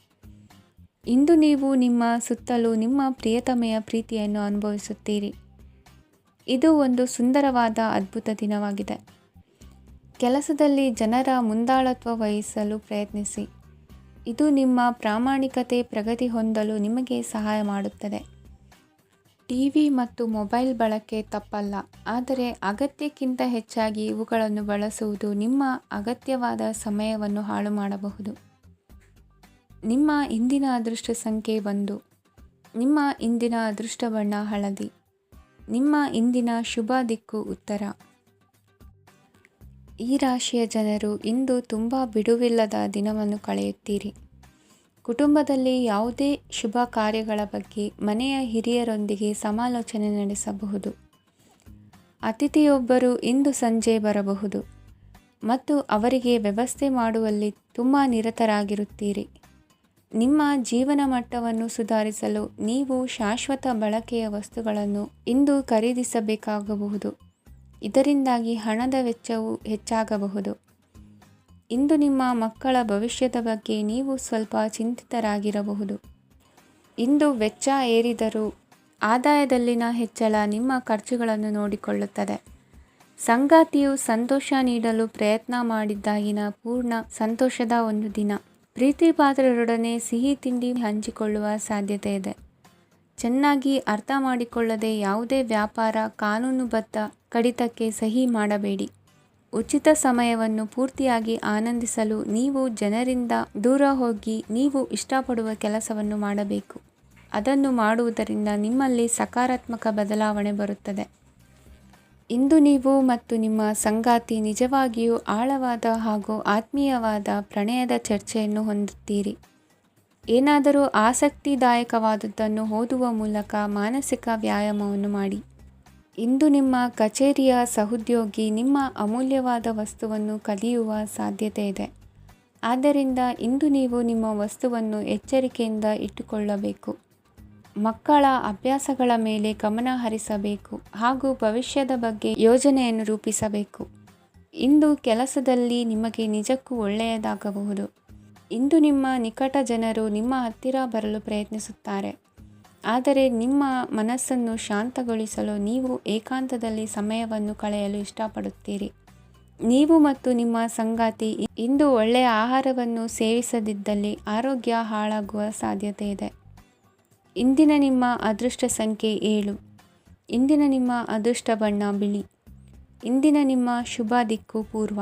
Speaker 1: ಇಂದು ನೀವು ನಿಮ್ಮ ಸುತ್ತಲೂ ನಿಮ್ಮ ಪ್ರಿಯತಮೆಯ ಪ್ರೀತಿಯನ್ನು ಅನುಭವಿಸುತ್ತೀರಿ. ಇದು ಒಂದು ಸುಂದರವಾದ ಅದ್ಭುತ ದಿನವಾಗಿದೆ. ಕೆಲಸದಲ್ಲಿ ಜನರ ಮುಂದಾಳತ್ವ ವಹಿಸಲು ಪ್ರಯತ್ನಿಸಿ. ಇದು ನಿಮ್ಮ ಪ್ರಾಮಾಣಿಕತೆ ಪ್ರಗತಿ ಹೊಂದಲು ನಿಮಗೆ ಸಹಾಯ ಮಾಡುತ್ತದೆ. ಟಿವಿ ಮತ್ತು ಮೊಬೈಲ್ ಬಳಕೆ ತಪ್ಪಲ್ಲ, ಆದರೆ ಅಗತ್ಯಕ್ಕಿಂತ ಹೆಚ್ಚಾಗಿ ಇವುಗಳನ್ನು ಬಳಸುವುದು ನಿಮ್ಮ ಅಗತ್ಯವಾದ ಸಮಯವನ್ನು ಹಾಳು ಮಾಡಬಹುದು. ನಿಮ್ಮ ಇಂದಿನ ಅದೃಷ್ಟ ಸಂಖ್ಯೆ 1. ನಿಮ್ಮ ಇಂದಿನ ಅದೃಷ್ಟ ಬಣ್ಣ ಹಳದಿ. ನಿಮ್ಮ ಇಂದಿನ ಶುಭ ದಿಕ್ಕು ಉತ್ತರ. ಈ ರಾಶಿಯ ಜನರು ಇಂದು ತುಂಬ ಬಿಡುವಿಲ್ಲದ ದಿನವನ್ನು ಕಳೆಯುತ್ತೀರಿ. ಕುಟುಂಬದಲ್ಲಿ ಯಾವುದೇ ಶುಭ ಕಾರ್ಯಗಳ ಬಗ್ಗೆ ಮನೆಯ ಹಿರಿಯರೊಂದಿಗೆ ಸಮಾಲೋಚನೆ ನಡೆಸಬಹುದು. ಅತಿಥಿಯೊಬ್ಬರು ಇಂದು ಸಂಜೆ ಬರಬಹುದು ಮತ್ತು ಅವರಿಗೆ ವ್ಯವಸ್ಥೆ ಮಾಡುವಲ್ಲಿ ತುಂಬ ನಿರತರಾಗಿರುತ್ತೀರಿ. ನಿಮ್ಮ ಜೀವನ ಮಟ್ಟವನ್ನು ಸುಧಾರಿಸಲು ನೀವು ಶಾಶ್ವತ ಬಳಕೆಯ ವಸ್ತುಗಳನ್ನು ಇಂದು ಖರೀದಿಸಬೇಕಾಗಬಹುದು. ಇದರಿಂದಾಗಿ ಹಣದ ವೆಚ್ಚವು ಹೆಚ್ಚಾಗಬಹುದು. ಇಂದು ನಿಮ್ಮ ಮಕ್ಕಳ ಭವಿಷ್ಯದ ಬಗ್ಗೆ ನೀವು ಸ್ವಲ್ಪ ಚಿಂತಿತರಾಗಿರಬಹುದು. ಇಂದು ವೆಚ್ಚ ಏರಿದರೂ ಆದಾಯದಲ್ಲಿನ ಹೆಚ್ಚಳ ನಿಮ್ಮ ಖರ್ಚುಗಳನ್ನು ನೋಡಿಕೊಳ್ಳುತ್ತದೆ. ಸಂಗಾತಿಯು ಸಂತೋಷ ನೀಡಲು ಪ್ರಯತ್ನ ಮಾಡಿದ್ದಾಗಿನ ಪೂರ್ಣ ಸಂತೋಷದ ಒಂದು ದಿನ. ಪ್ರೀತಿ ಪಾತ್ರರೊಡನೆ ಸಿಹಿ ತಿಂಡಿ ಹಂಚಿಕೊಳ್ಳುವ ಸಾಧ್ಯತೆ ಇದೆ. ಚೆನ್ನಾಗಿ ಅರ್ಥ ಮಾಡಿಕೊಳ್ಳದೆ ಯಾವುದೇ ವ್ಯಾಪಾರ ಕಾನೂನುಬದ್ಧ ಕಡಿತಕ್ಕೆ ಸಹಿ ಮಾಡಬೇಡಿ. ಉಚಿತ ಸಮಯವನ್ನು ಪೂರ್ತಿಯಾಗಿ ಆನಂದಿಸಲು ನೀವು ಜನರಿಂದ ದೂರ ಹೋಗಿ ನೀವು ಇಷ್ಟಪಡುವ ಕೆಲಸವನ್ನು ಮಾಡಬೇಕು. ಅದನ್ನು ಮಾಡುವುದರಿಂದ ನಿಮ್ಮಲ್ಲಿ ಸಕಾರಾತ್ಮಕ ಬದಲಾವಣೆ ಬರುತ್ತದೆ. ಇಂದು ನೀವು ಮತ್ತು ನಿಮ್ಮ ಸಂಗಾತಿ ನಿಜವಾಗಿಯೂ ಆಳವಾದ ಹಾಗೂ ಆತ್ಮೀಯವಾದ ಪ್ರಣಯದ ಚರ್ಚೆಯನ್ನು ಹೊಂದುತ್ತೀರಿ. ಏನಾದರೂ ಆಸಕ್ತಿದಾಯಕವಾದದ್ದನ್ನು ಓದುವ ಮೂಲಕ ಮಾನಸಿಕ ವ್ಯಾಯಾಮವನ್ನು ಮಾಡಿ. ಇಂದು ನಿಮ್ಮ ಕಚೇರಿಯ ಸಹೋದ್ಯೋಗಿ ನಿಮ್ಮ ಅಮೂಲ್ಯವಾದ ವಸ್ತುವನ್ನು ಕದಿಯುವ ಸಾಧ್ಯತೆ ಇದೆ. ಆದ್ದರಿಂದ ಇಂದು ನೀವು ನಿಮ್ಮ ವಸ್ತುವನ್ನು ಎಚ್ಚರಿಕೆಯಿಂದ ಇಟ್ಟುಕೊಳ್ಳಬೇಕು. ಮಕ್ಕಳ ಅಭ್ಯಾಸಗಳ ಮೇಲೆ ಗಮನ ಹರಿಸಬೇಕು ಹಾಗೂ ಭವಿಷ್ಯದ ಬಗ್ಗೆ ಯೋಜನೆಯನ್ನು ರೂಪಿಸಬೇಕು. ಇಂದು ಕೆಲಸದಲ್ಲಿ ನಿಮಗೆ ನಿಜಕ್ಕೂ ಒಳ್ಳೆಯದಾಗಬಹುದು. ಇಂದು ನಿಮ್ಮ ನಿಕಟ ಜನರು ನಿಮ್ಮ ಹತ್ತಿರ ಬರಲು ಪ್ರಯತ್ನಿಸುತ್ತಾರೆ. ಆದರೆ ನಿಮ್ಮ ಮನಸ್ಸನ್ನು ಶಾಂತಗೊಳಿಸಲು ನೀವು ಏಕಾಂತದಲ್ಲಿ ಸಮಯವನ್ನು ಕಳೆಯಲು ಇಷ್ಟಪಡುತ್ತೀರಿ. ನೀವು ಮತ್ತು ನಿಮ್ಮ ಸಂಗಾತಿ ಇಂದು ಒಳ್ಳೆಯ ಆಹಾರವನ್ನು ಸೇವಿಸದಿದ್ದಲ್ಲಿ ಆರೋಗ್ಯ ಹಾಳಾಗುವ ಸಾಧ್ಯತೆ ಇದೆ. ಇಂದಿನ ನಿಮ್ಮ ಅದೃಷ್ಟ ಸಂಖ್ಯೆ 7. ಇಂದಿನ ನಿಮ್ಮ ಅದೃಷ್ಟ ಬಣ್ಣ ಬಿಳಿ. ಇಂದಿನ ನಿಮ್ಮ ಶುಭ ದಿಕ್ಕು ಪೂರ್ವ.